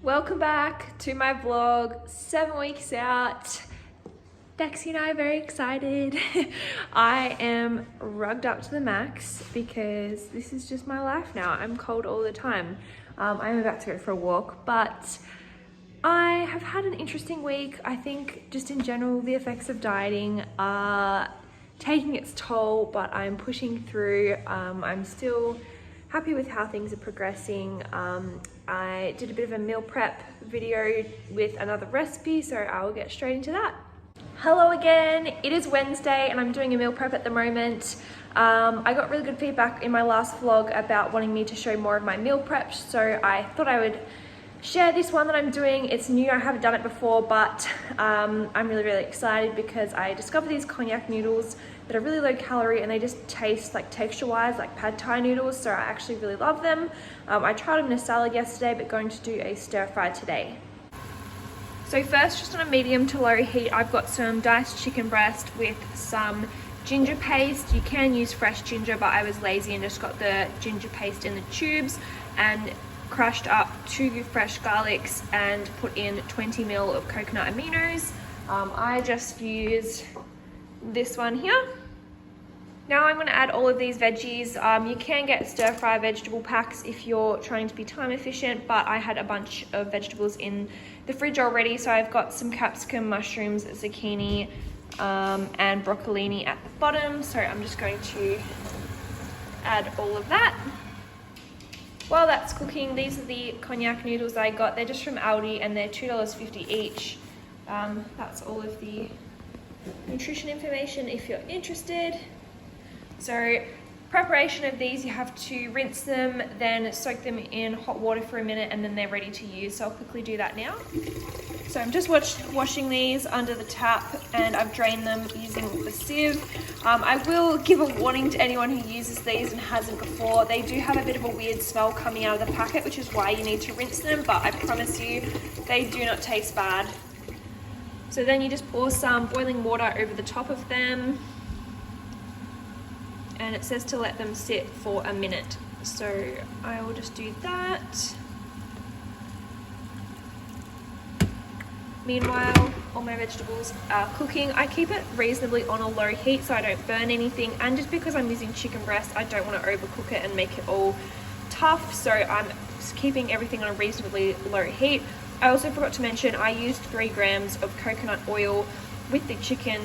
Welcome back to my vlog. 7 weeks out. Dexy and I are very excited. I am rugged up to the max because this is just my life now. I'm cold all the time. I'm about to go for a walk, but I have had an interesting week. I think just in general, the effects of dieting are taking its toll, but I'm pushing through. I'm still happy with how things are progressing. I did a bit of a meal prep video with another recipe, so I will get straight into that. Hello again, it is Wednesday and I'm doing a meal prep at the moment. I got really good feedback in my last vlog about wanting me to show more of my meal preps, so I thought I would share this one that I'm doing. It's new, I haven't done it before, but I'm really excited because I discovered these cognac noodles that are really low calorie and they just taste like texture wise like pad thai noodles, so I actually really love them. I tried them in a salad yesterday, but going to do a stir fry today. So first, just on a medium to low heat, I've got some diced chicken breast with some ginger paste. You can use fresh ginger, but I was lazy and just got the ginger paste in the tubes and crushed up 2 fresh garlics and put in 20 ml of coconut aminos. I just used this one here. Now I'm going to add all of these veggies. You can get stir fry vegetable packs if you're trying to be time efficient, but I had a bunch of vegetables in the fridge already, so I've got some capsicum, mushrooms, zucchini, and broccolini at the bottom, so I'm just going to add all of that. While that's cooking, these are the cognac noodles I got. They're just from Aldi and they're $2.50 each. That's all of the nutrition information if you're interested. So preparation of these, you have to rinse them, then soak them in hot water for a minute, and then they're ready to use. So I'll quickly do that now. So I'm just washing these under the tap and I've drained them using the sieve. I will give a warning to anyone who uses these and hasn't before. They do have a bit of a weird smell coming out of the packet, which is why you need to rinse them, but I promise you they do not taste bad. So then you just pour some boiling water over the top of them, and it says to let them sit for a minute. So I will just do that. Meanwhile, all my vegetables are cooking. I keep it reasonably on a low heat so I don't burn anything, and just because I'm using chicken breast, I don't want to overcook it and make it all tough, so I'm just keeping everything on a reasonably low heat. I also forgot to mention I used 3 grams of coconut oil with the chicken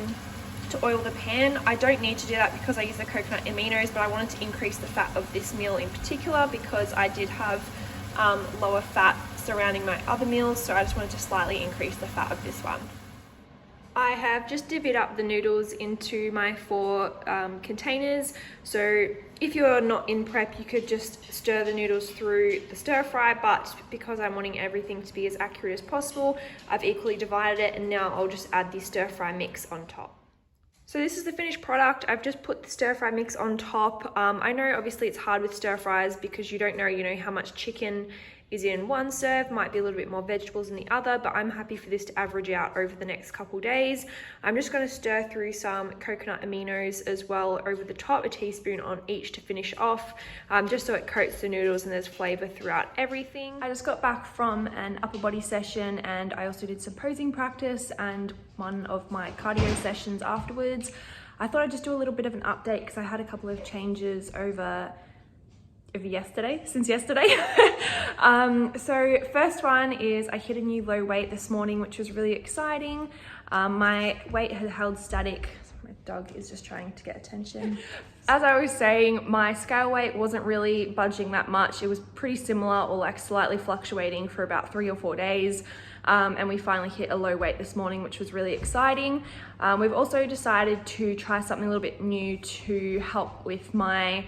to oil the pan. I don't need to do that because I use the coconut aminos, but I wanted to increase the fat of this meal in particular because I did have lower fat surrounding my other meals, so I just wanted to slightly increase the fat of this one. I have just divvied up the noodles into my 4 containers, so if you're not in prep you could just stir the noodles through the stir fry, but because I'm wanting everything to be as accurate as possible, I've equally divided it, and now I'll just add the stir fry mix on top. So this is the finished product. I've just put the stir fry mix on top. I know obviously it's hard with stir fries because you don't know, how much chicken is in one serve, might be a little bit more vegetables in the other, but I'm happy for this to average out over the next couple days. I'm just going to stir through some coconut aminos as well over the top, a teaspoon on each to finish off, just so it coats the noodles and there's flavor throughout everything. I just got back from an upper body session and I also did some posing practice and one of my cardio sessions afterwards. I thought I'd just do a little bit of an update because I had a couple of changes since yesterday. So first one is I hit a new low weight this morning, which was really exciting. My weight had held static. My dog is just trying to get attention. As I was saying, my scale weight wasn't really budging that much. It was pretty similar or like slightly fluctuating for about 3 or 4 days. And we finally hit a low weight this morning, which was really exciting. We've also decided to try something a little bit new to help with my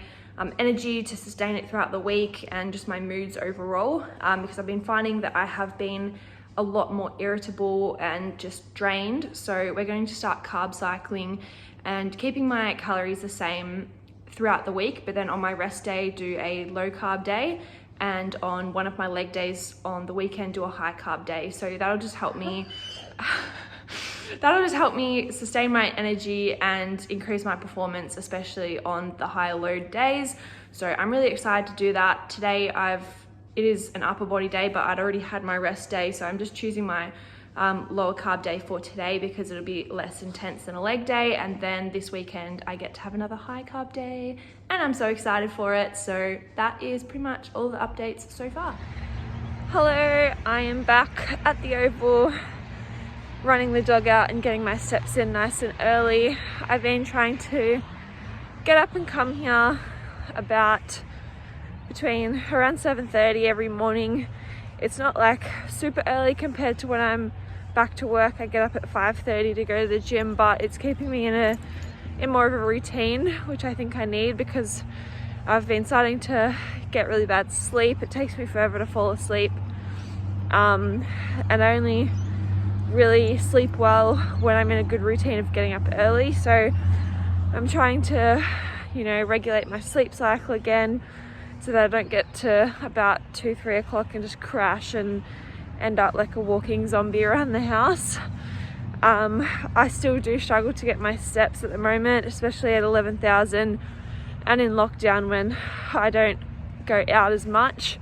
energy, to sustain it throughout the week and just my moods overall, because I've been finding that I have been a lot more irritable and just drained. So we're going to start carb cycling and keeping my calories the same throughout the week, but then on my rest day do a low carb day, and on one of my leg days on the weekend do a high carb day. So that'll just help me sustain my energy and increase my performance, especially on the higher load days. So I'm really excited to do that. Today I've it is an upper body day, but I'd already had my rest day, so I'm just choosing my lower carb day for today because it'll be less intense than a leg day. And then this weekend I get to have another high carb day and I'm so excited for it. So that is pretty much all the updates so far. Hello, I am back at the oval, running the dog out and getting my steps in nice and early. I've been trying to get up and come here about between around 7:30 every morning. It's not like super early compared to when I'm back to work. I get up at 5:30 to go to the gym, but it's keeping me in more of a routine, which I think I need because I've been starting to get really bad sleep. It takes me forever to fall asleep, and I only really sleep well when I'm in a good routine of getting up early. So I'm trying to, regulate my sleep cycle again, so that I don't get to about 2-3 o'clock and just crash and end up like a walking zombie around the house. I still do struggle to get my steps at the moment, especially at 11,000 and in lockdown when I don't go out as much.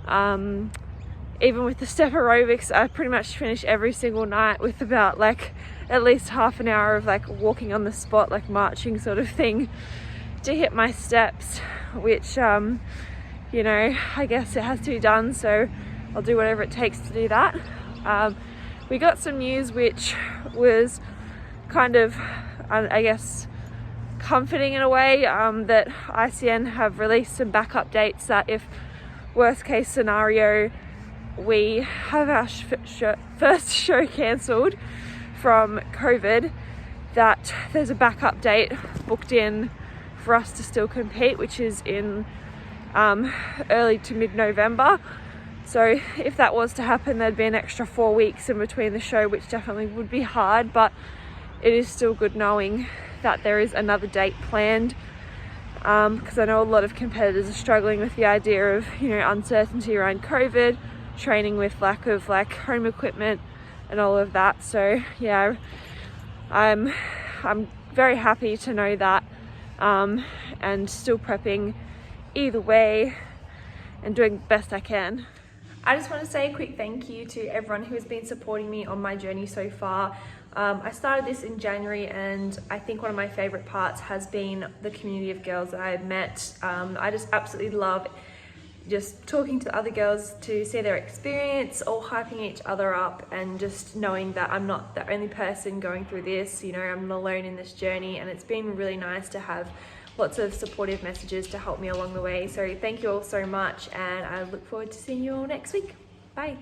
Even with the step aerobics, I pretty much finish every single night with about like at least half an hour of like walking on the spot, like marching sort of thing to hit my steps, which I guess it has to be done, so I'll do whatever it takes to do that. We got some news which was kind of, I guess, comforting in a way, that ICN have released some backup dates that if worst case scenario we have our first show cancelled from COVID, that there's a backup date booked in for us to still compete, which is in early to mid-November. So if that was to happen, there'd be an extra 4 weeks in between the show, which definitely would be hard, but it is still good knowing that there is another date planned, because I know a lot of competitors are struggling with the idea of uncertainty around COVID, training with lack of like home equipment and all of that. So yeah, I'm very happy to know that, and still prepping either way and doing the best I can. I just want to say a quick thank you to everyone who has been supporting me on my journey so far. I started this in January, and I think one of my favorite parts has been the community of girls that I have met. I just absolutely love just talking to the other girls to see their experience, all hyping each other up, and just knowing that I'm not the only person going through this. I'm not alone in this journey, and it's been really nice to have lots of supportive messages to help me along the way. So thank you all so much, and I look forward to seeing you all next week. Bye.